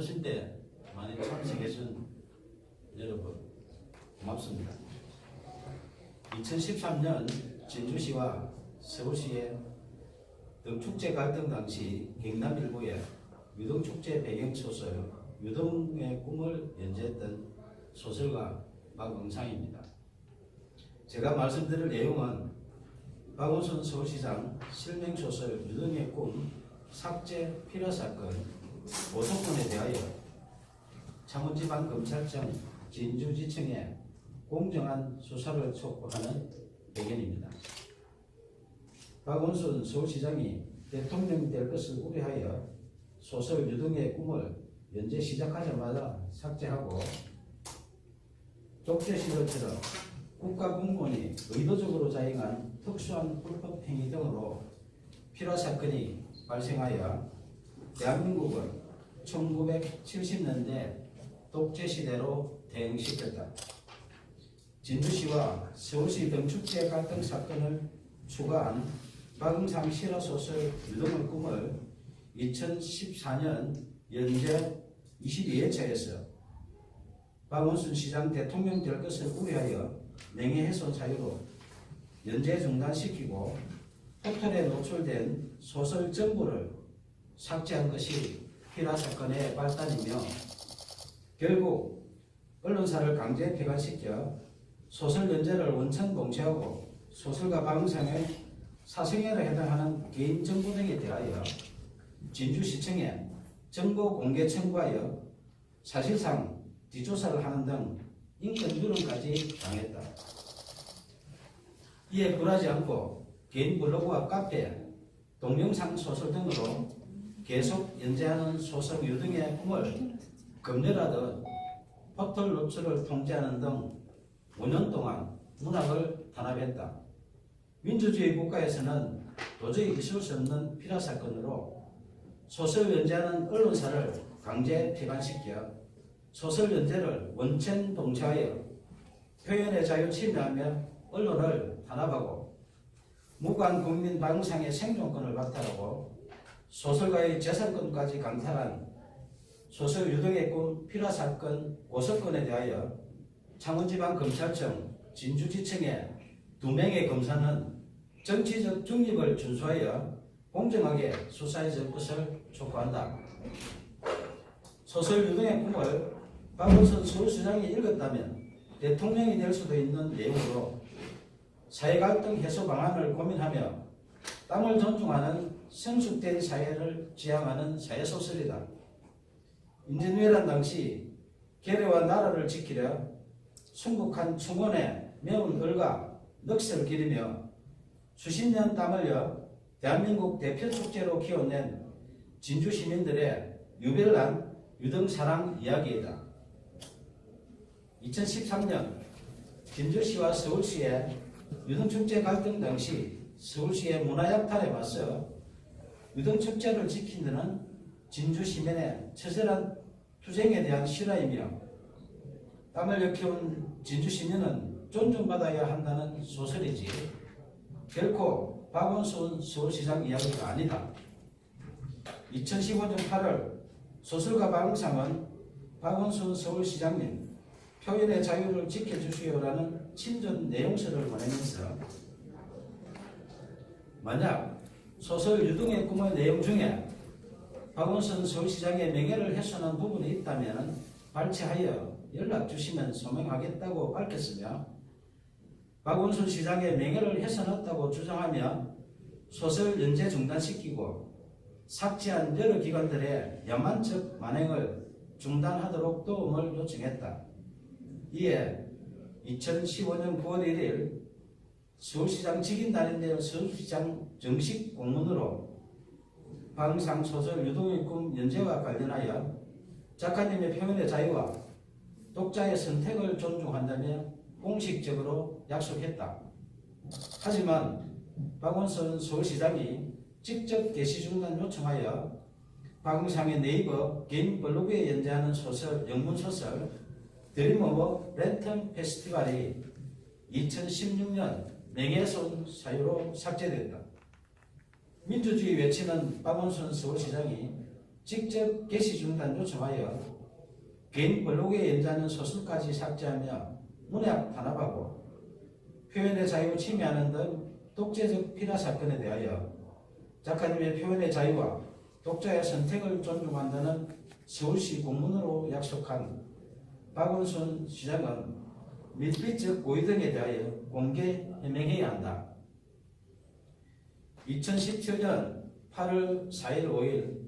어르신 때 많이 참석해준 여러분 고맙습니다. 2013년 진주시와 서울시의 등축제 갈등 당시 경남일보의 유등축제 배경소설 유등의 꿈을 연재했던 소설가 박응상입니다. 제가 말씀드릴 내용은 박원순 서울시장 실명소설 유등의 꿈 삭제 필요사건 고소건에 대하여 창원지방검찰청 진주지청에 공정한 수사를 촉구하는 배경입니다. 박원순 서울시장이 대통령이 될 것을 우려하여 소설 유등의 꿈을 연재 시작하자마자 삭제하고 독재시절처럼 국가공무원이 의도적으로 자행한 특수한 불법 행위 등으로 필요사건이 발생하여 대한민국을 1970년대 독재시대로 대응시켰다. 진주시와 서울시 등축제 갈등 사건을 추가한 박응상 실화소설 유등의 꿈을 2014년 연재 22회차에서 박원순 시장 대통령 될 것을 우려하여 명예훼손 사유로 연재 중단시키고 포털에 노출된 소설 전부를 삭제한 것이 필화사건의 발단이며 결국 언론사를 강제 폐간시켜 소설 연재를 원천 봉쇄하고 소설가 박응상의 사생활에 해당하는 개인 정보 등에 대하여 진주시청에 정보 공개 청구하여 사실상 뒷조사를 하는 등 인권 유린까지 당했다. 이에 굴하지 않고 개인 블로그와 카페, 동영상 소설 등으로 계속 연재하는 소설 유등의 꿈을 검열하듯 포털 노출을 통제하는 등 5년 동안 문학을 탄압했다. 민주주의 국가에서는 도저히 있을 수 없는 필화사건으로 소설 연재하는 언론사를 강제 폐간시켜 소설 연재를 원천 봉쇄하여 표현의 자유 침해하며 언론을 탄압하고 무관 국민 박응상의 생존권을 박탈하고 소설가의 재산권까지 강탈한 소설 유등의 꿈 필화사건 고소건에 대하여 창원지방검찰청 진주지청의 2명의 검사는 정치적 중립을 준수하여 공정하게 수사해 줄 것을 촉구한다. 소설 유등의 꿈을 박원순 서울시장이 읽었다면 대통령이 될 수도 있는 내용으로 사회갈등 해소 방안을 고민하며 땅을 존중하는 성숙된 사회를 지향하는 사회소설이다. 임진왜란 당시 계례와 나라를 지키려 순국한 충원에 매운 을과 넋을 기리며 수십 년 땀 흘려 대한민국 대표 축제로 키워낸 진주 시민들의 유별난 유등 사랑 이야기이다. 2013년 진주시와 서울시의 유등축제 갈등 당시 서울시의 문화약탈에 맞서 유등축제를 지킨 데는 진주 시민의 처절한 투쟁에 대한 실화이며 땀 흘려 키운 진주 시민은 존중받아야 한다는 소설이지 결코 박원순 서울시장 이야기가 아니다. 2015년 8월 소설가 박응상은 박원순 서울시장님 표현의 자유를 지켜주시오라는 친전 내용서를 보내면서 만약 소설 유등의 꿈의 내용 중에 박원순 서울시장의 명예를 훼손한 부분이 있다면 발췌하여 연락 주시면 소명하겠다고 밝혔으며 박원순 시장의 명예를 훼손했다고 주장하며 소설 연재 중단시키고 삭제한 여러 기관들의 야만적 만행을 중단하도록 도움을 요청했다. 이에 2015년 9월 1일 서울시장 직인단인데요. 서울시장 정식 공문으로 박응상 소설 유등의 꿈 연재와 관련하여 작가님의 표현의 자유와 독자의 선택을 존중한다며 공식적으로 약속했다. 하지만 박원순 서울시장이 직접 게시 중단 요청하여 박응상의 네이버 개인 블로그에 연재하는 소설, 영문소설 드림 오브 랜턴 페스티벌이 2016년 명예훼손 사유로 삭제됐다. 민주주의 외치는 박원순 서울시장이 직접 게시 중단 요청하여 개인 블로그에 연재하는 소설까지 삭제하며 문학 탄압하고 표현의 자유 침해하는 등 독재적 피라 사건에 대하여 작가님의 표현의 자유와 독자의 선택을 존중한다는 서울시 공문으로 약속한 박원순 시장은 밀필적 고의 등에 대하여 공개 해명해야 한다. 2017년 8월 4일 5일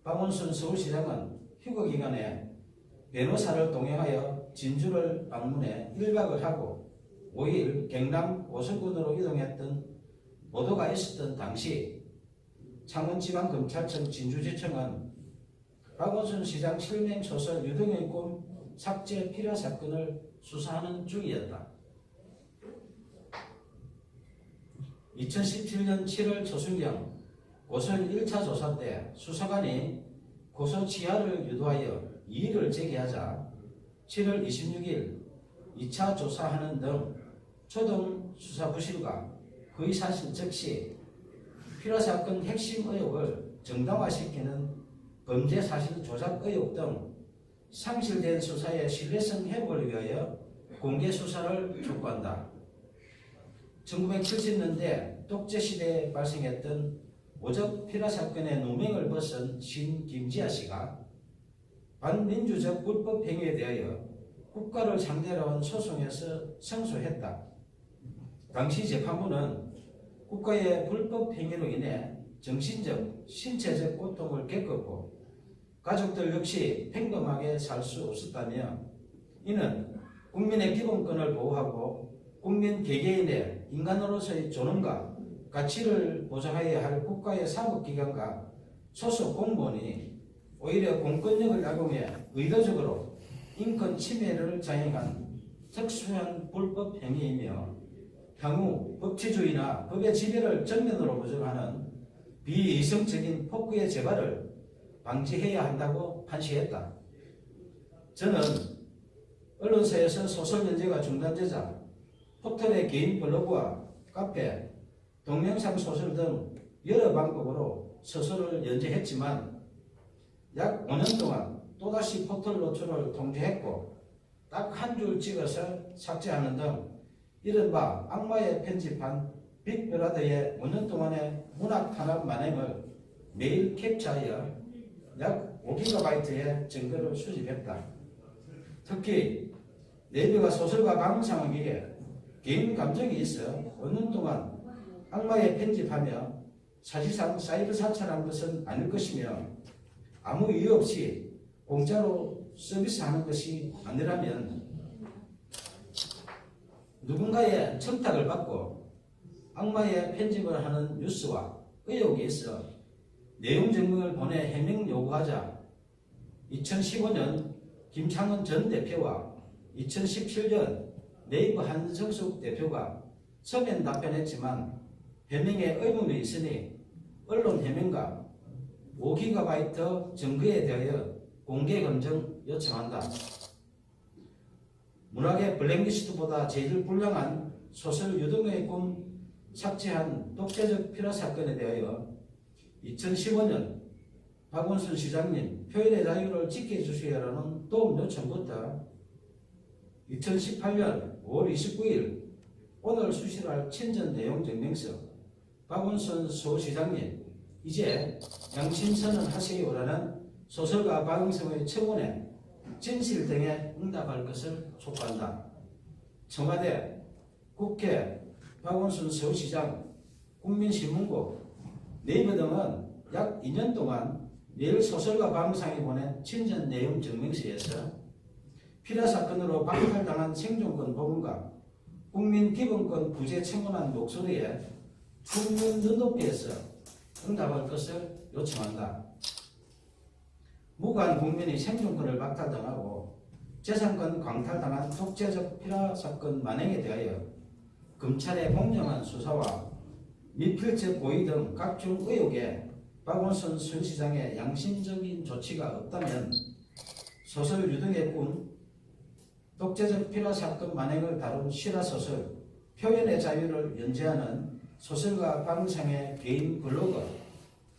박원순 서울시장은 휴거기간에 변호사를 동행하여 진주를 방문해 1박을 하고 5일 경남 오성군으로 이동했던 보도가 있었던 당시 창원지방검찰청 진주지청은 박원순 시장 실명 소설 유등의 꿈 삭제 필요 사건을 수사하는 중이었다. 2017년 7월 초순경 고소인 1차 조사 때 수사관이 고소 취하를 유도하여 이의를 제기하자 7월 26일 2차 조사하는 등 초동 수사 부실과 거의 사실 즉시 필요사건 핵심 의혹을 정당화시키는 범죄 사실 조작 의혹 등 상실된 수사의 신뢰성 회복을 위하여 공개 수사를 촉구한다. 1970년대 독재시대에 발생했던 오적 필요사건의 누명을 벗은 신 김지아 씨가 반민주적 불법 행위에 대하여 국가를 상대로 한 소송에서胜訴했다. 당시 재판부는 국가의 불법 행위로 인해 정신적, 신체적 고통을 겪었고 가족들 역시 평범하게 살 수 없었다며 이는 국민의 기본권을 보호하고 국민 개개인의 인간으로서의 존엄과 가치를 보장해야 할 국가의 사법기관과 소속 공무원이 오히려 공권력을 악용해 의도적으로 인권 침해를 자행한 특수한 불법 행위이며 향후 법치주의나 법의 지배를 정면으로 부정하는 비이성적인 폭구의 재발을 방지해야 한다고 판시했다. 저는 언론사에서 소설 연재가 중단되자 포털의 개인 블로그와 카페, 동영상 소설 등 여러 방법으로 소설을 연재했지만 약 5년 동안 또다시 포털 노출을 통제했고 딱 한 줄 찍어서 삭제하는 등 이른바 악마의 편집한 빅브라더의 5년 동안의 문학 탄압 만행을 매일 캡처하여 약 5GB의 증거를 수집했다. 특히 내비가 소설가 방송하기에 개인 감정이 있어 5년 동안 악마의 편집하며 사실상 사이버 사찰한 것은 아닐 것이며 아무 이유 없이 공짜로 서비스하는 것이 아니라면 누군가의 청탁을 받고 악마의 편집을 하는 뉴스와 의혹이 있어 내용 증명을 보내 해명 요구하자 2015년 김창원 전 대표와 2017년 네이버 한성숙 대표가 서면 답변했지만 해명에 의문이 있으니 언론 해명과 5GB 증거에 대하여 공개 검증 요청한다. 문학의 블랙리스트보다 제일 불량한 소설 유등의 꿈 삭제한 독재적 필요 사건에 대하여 2015년 박원순 시장님 표현의 자유를 지켜주시라는 도움 요청부터 2018년 5월 29일 오늘 수시할 친전 내용 증명서 박원순 서울시장님 이제 양심선언 하세요라는 소설가 박응성의 청원에 진실 등에 응답할 것을 촉구한다. 청와대, 국회, 박원순 서울시장, 국민신문고, 네이버 등은 약 2년 동안 매일 소설가 박응성이 보낸 친전 내용 증명서에서 필요 사건으로 박탈당한 생존권 보건과 국민 기본권 부재 청원한 목소리에 국민 눈높이에서 응답할 것을 요청한다. 무관 국민이 생존권을 박탈당하고 재산권 광탈당한 독재적 필요 사건 만행에 대하여 검찰의 공정한 수사와 미필적 고의 등 각종 의혹에 박원순 서울시장의 양심적인 조치가 없다면 소설 유등의 꿈, 독재적 필요 사건 만행을 다룬 실화소설 표현의 자유를 연재하는 소설가 박응성의 개인 블로그,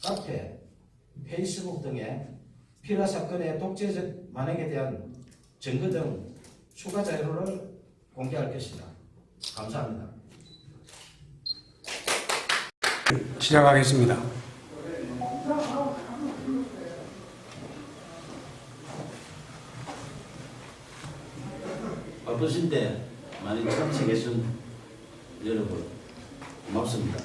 카페, 페이스북 등의 피라 사건의 독재적 만행에 대한 증거 등 추가 자료를 공개할 것이다. 감사합니다. 시작하겠습니다. 바쁘신데 많이 참석해준 여러분 고맙습니다.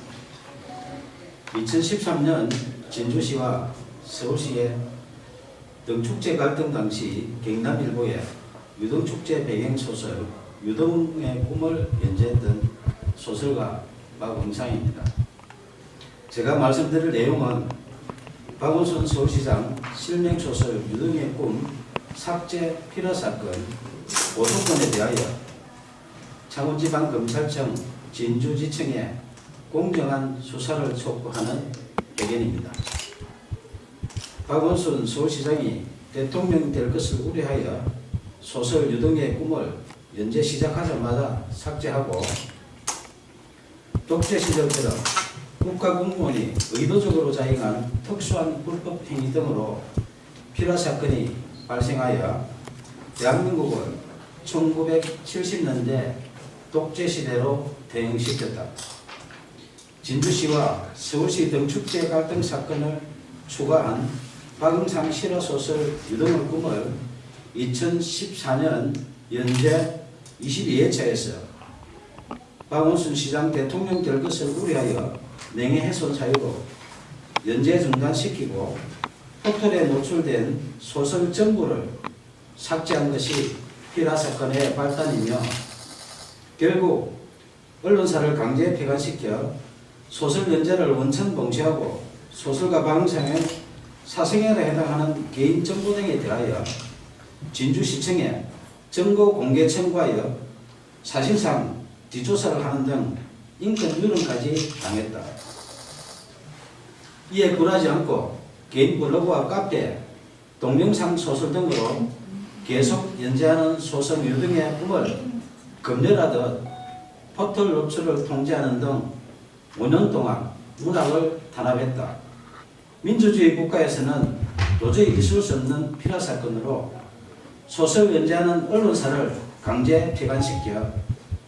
2013년 진주시와 서울시의 등축제 갈등 당시 경남일보의 유등축제 배경소설 유등의 꿈을 연재했던 소설가 박응상입니다. 제가 말씀드릴 내용은 박원순 서울시장 실명소설 유등의 꿈 삭제 피라 사건 고소건에 대하여 창원지방검찰청 진주지청에 공정한 수사를 촉구하는 의견입니다. 박원순 서울시장이 대통령이 될 것을 우려하여 소설 유등의 꿈을 연재 시작하자마자 삭제하고 독재 시절처럼 국가공무원이 의도적으로 자행한 특수한 불법 행위 등으로 피라 사건이 발생하여 대한민국을 1970년대 독재 시대로 대응시켰다. 진주시와 서울시 등축제 갈등 사건을 추가한 박응상 실화소설 유등의 꿈을 2014년 연재 22회차에서 박원순 시장 대통령 될 것을 우려하여 명예훼손 사유로 연재 중단시키고 포털에 노출된 소설 전부를 삭제한 것이 피라 사건의 발단이며 결국 언론사를 강제 폐간시켜 소설 연재를 원천 봉쇄하고 소설가 박응상의 사생활에 해당하는 개인 정보 등에 대하여 진주시청에 정보 공개 청구하여 사실상 뒷조사를 하는 등 인권 유린까지 당했다. 이에 굴하지 않고 개인 블로그와 카페, 동영상 소설 등으로 계속 연재하는 소설 유등의 꿈을 검열하듯 포털 노출을 통제하는 등 5년 동안 문학을 탄압했다. 민주주의 국가에서는 도저히 있을 수 없는 피라 사건으로 소설 연재하는 언론사를 강제 폐간시켜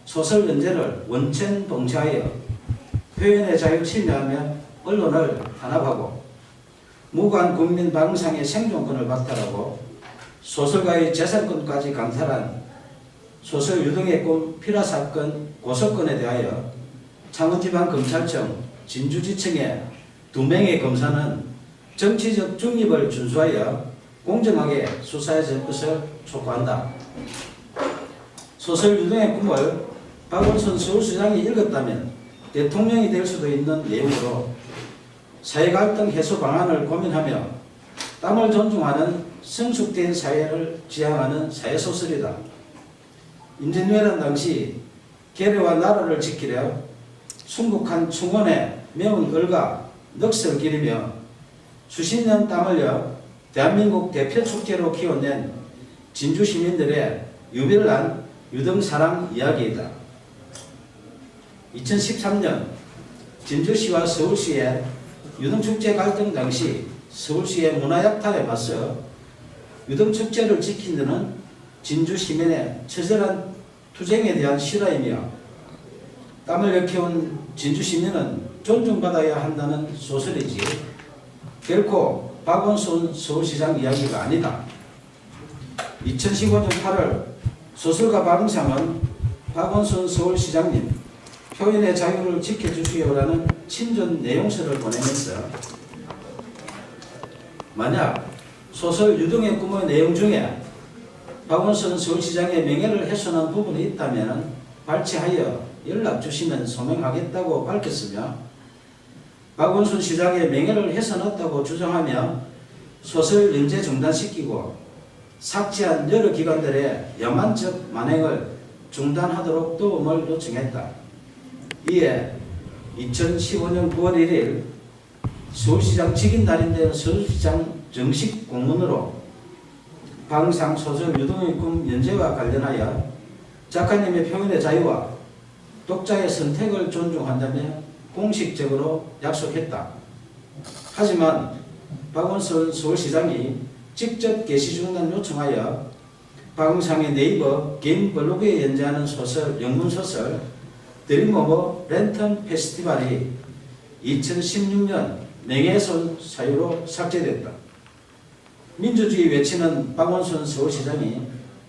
소설 연재를 원천 봉쇄하여 표현의 자유를 침해하며 언론을 탄압하고 무고한 국민 박응상의 생존권을 박탈하고 소설가의 재산권까지 강탈한 소설 유등의 꿈 피라 사건 고소건에 대하여 창원지방검찰청 진주지청의 2명의 검사는 정치적 중립을 준수하여 공정하게 수사해 줄 것을 촉구한다. 소설 유등의 꿈을 박원순 서울시장이 읽었다면 대통령이 될 수도 있는 내용으로 사회갈등 해소 방안을 고민하며 땀을 존중하는 성숙된 사회를 지향하는 사회소설이다. 임진왜란 당시 계례와 나라를 지키려 순국한 충원에 매운 얼과 넋을 기리며 수십 년 땀 흘려 대한민국 대표 축제로 키워낸 진주 시민들의 유별난 유등사랑 이야기이다. 2013년 진주시와 서울시의 유등축제 갈등 당시 서울시의 문화약탈에 맞서 유등축제를 지킨 데는 진주 시민의 처절한 투쟁에 대한 실화이며 땀을 일깨운 진주 시민은 존중받아야 한다는 소설이지 결코 박원순 서울시장 이야기가 아니다. 2015년 8월 소설가 박응상은 박원순 서울시장님 표현의 자유를 지켜주시오라는 친전 내용서를 보내면서 만약 소설 유등의 꿈의 내용 중에 박원순 서울시장의 명예를 훼손한 부분이 있다면 발췌하여 연락 주시면 소명하겠다고 밝혔으며 박원순 시장의 명예를 훼손했다고 주장하며 소설 연재 중단시키고 삭제한 여러 기관들의 야만적 만행을 중단하도록 도움을 요청했다. 이에 2015년 9월 1일 서울시장 직인날인데 서울시장 정식 공문으로 박응상 소설 유등의 꿈 연재와 관련하여 작가님의 표현의 자유와 독자의 선택을 존중한다며 공식적으로 약속했다. 하지만 박원순 서울시장이 직접 게시 중단 요청하여 박응상의 네이버 개인 블로그에 연재하는 소설, 영문소설 드림오버 랜턴 페스티벌이 2016년 명예훼손 사유로 삭제됐다. 민주주의 외치는 박원순 서울시장이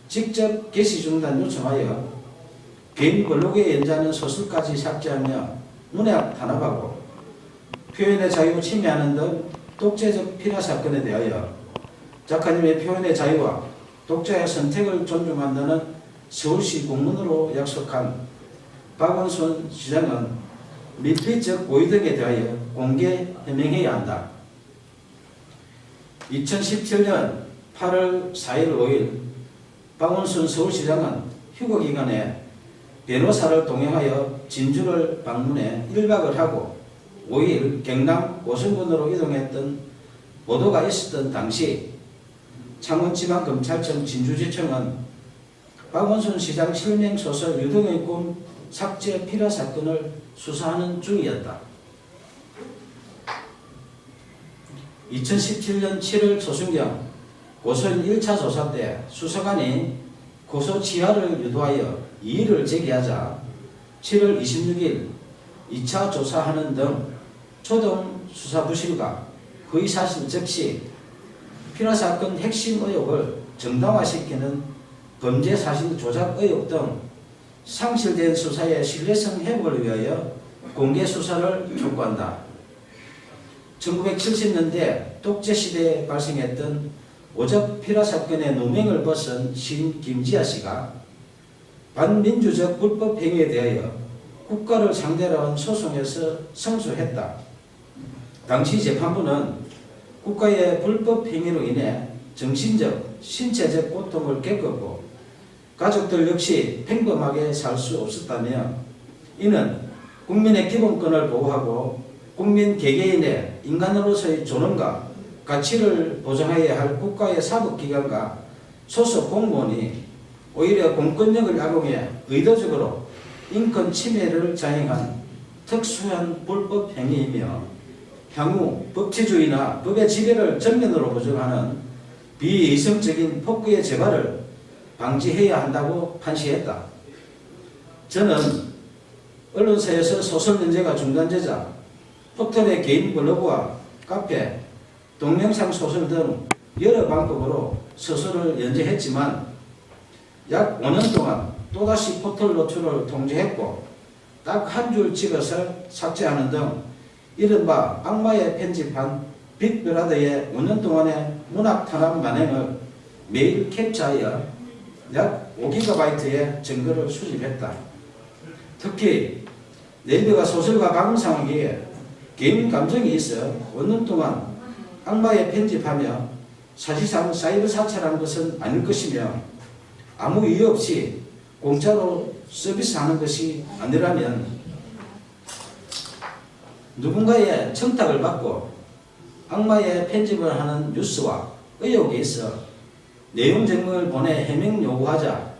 직접 게시 중단 요청하여 개인 블로그에 연재하는 소설까지 삭제하며 문학 탄압하고 표현의 자유 침해하는 등 독재적 필화 사건에 대하여 작가님의 표현의 자유와 독자의 선택을 존중한다는 서울시 공문으로 약속한 박원순 시장은 밀폐적 고의 등에 대하여 공개 해명해야 한다. 2017년 8월 4일 5일 박원순 서울시장은 휴거기간에 변호사를 동행하여 진주를 방문해 1박을 하고 5일 경남 고성군으로 이동했던 보도가 있었던 당시 창원지방검찰청 진주지청은 박원순 시장 실명소설 유등의 꿈 삭제 필화 사건을 수사하는 중이었다. 2017년 7월 초순경 고소인 1차 조사 때 수사관이 고소 취하를 유도하여 이의를 제기하자 7월 26일 2차 조사하는 등 초동 수사 부실과 허위사실 적시, 필화사건 핵심 의혹을 정당화시키는 범죄사실 조작 의혹 등 상실된 수사의 신뢰성 회복을 위하여 공개 수사를 촉구한다. 1970년대 독재시대에 발생했던 오적 필화사건의 누명을 벗은 시인 김지아 씨가 반민주적 불법 행위에 대하여 국가를 상대로 한 소송에서 승소했다. 당시 재판부는 국가의 불법 행위로 인해 정신적, 신체적 고통을 겪었고 가족들 역시 평범하게 살 수 없었다며 이는 국민의 기본권을 보호하고 국민 개개인의 인간으로서의 존엄과 가치를 보장해야 할 국가의 사법기관과 소속 공무원이 오히려 공권력을 악용해 의도적으로 인권 침해를 자행한 특수한 불법 행위이며 향후 법치주의나 법의 지배를 전면으로 부정하는 비이성적인 폭구의 재발을 방지해야 한다고 판시했다. 저는 언론사에서 소설 연재가 중단되자 포털의 개인 블로그와 카페, 동영상 소설 등 여러 방법으로 소설을 연재했지만 약 5년 동안 또다시 포털 노출을 통제했고 딱 한 줄 찍어서 삭제하는 등 이른바 악마의 편집한 빅브라더의 5년 동안의 문학 탄압 만행을 매일 캡처하여 약 5GB의 증거를 수집했다. 특히 네이버가 소설가 박응상에게 개인 감정이 있어 5년 동안 악마의 편집하며 사실상 사이버 사찰한 것은 아닐 것이며 아무 이유 없이 공짜로 서비스하는 것이 아니라면 누군가의 청탁을 받고 악마의 편집을 하는 뉴스와 의혹에 있어 내용 증명을 보내 해명 요구하자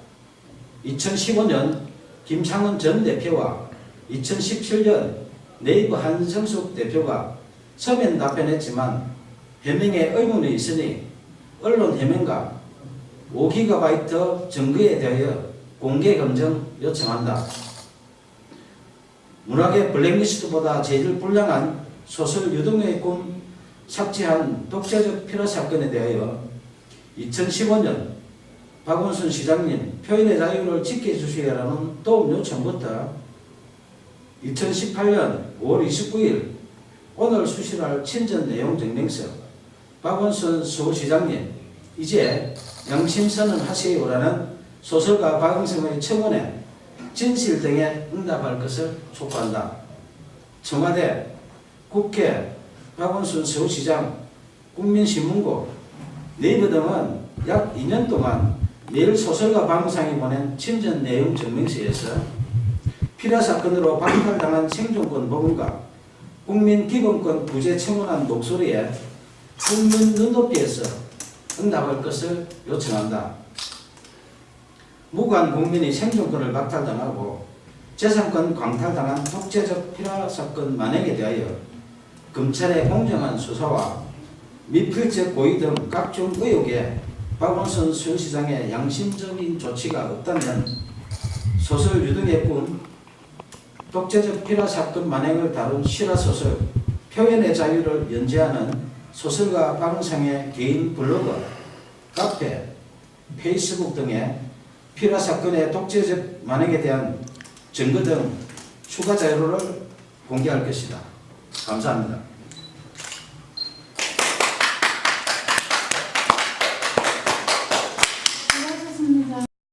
2015년 김창원 전 대표와 2017년 네이버 한성숙 대표가 서면 답변했지만 해명에 의문이 있으니 언론 해명과 5GB 증거에 대하여 공개 검증 요청한다. 문학의 블랙리스트보다 재질 불량한 소설 유등의 꿈 삭제한 독재적 필화 사건에 대하여 2015년 박원순 시장님 표현의 자유를 지켜주시라는 도움 요청부터 2018년 5월 29일 오늘 수실할 친전 내용 증명서 박원순 서울시장님 이제 양심선언 하세요라는 소설가 박응성의 청원에 진실 등에 응답할 것을 촉구한다. 청와대, 국회, 박원순 서울시장, 국민신문고, 네이버 등은 약 2년 동안 매일 소설가 박응상이 보낸 친전 내용 증명서에서 필화 사건으로 박탈당한 생존권 복원과 국민 기본권 구제 청원한 목소리에 국민 눈높이에서 응답할 것을 요청한다. 무관 국민이 생존권을 박탈당하고 재산권 광탈당한 독재적 필화 사건 만행에 대하여 검찰의 공정한 수사와 미필적 고의 등 각종 의혹에 박원순 서울시장의 양심적인 조치가 없다면 소설 유등의 독재적 피라 사건 만행을 다룬 실화소설 표현의 자유를 연재하는 소설가 박은상의 개인 블로그, 카페, 페이스북 등의 피라 사건의 독재적 만행에 대한 증거 등 추가 자료를 공개할 것이다. 감사합니다.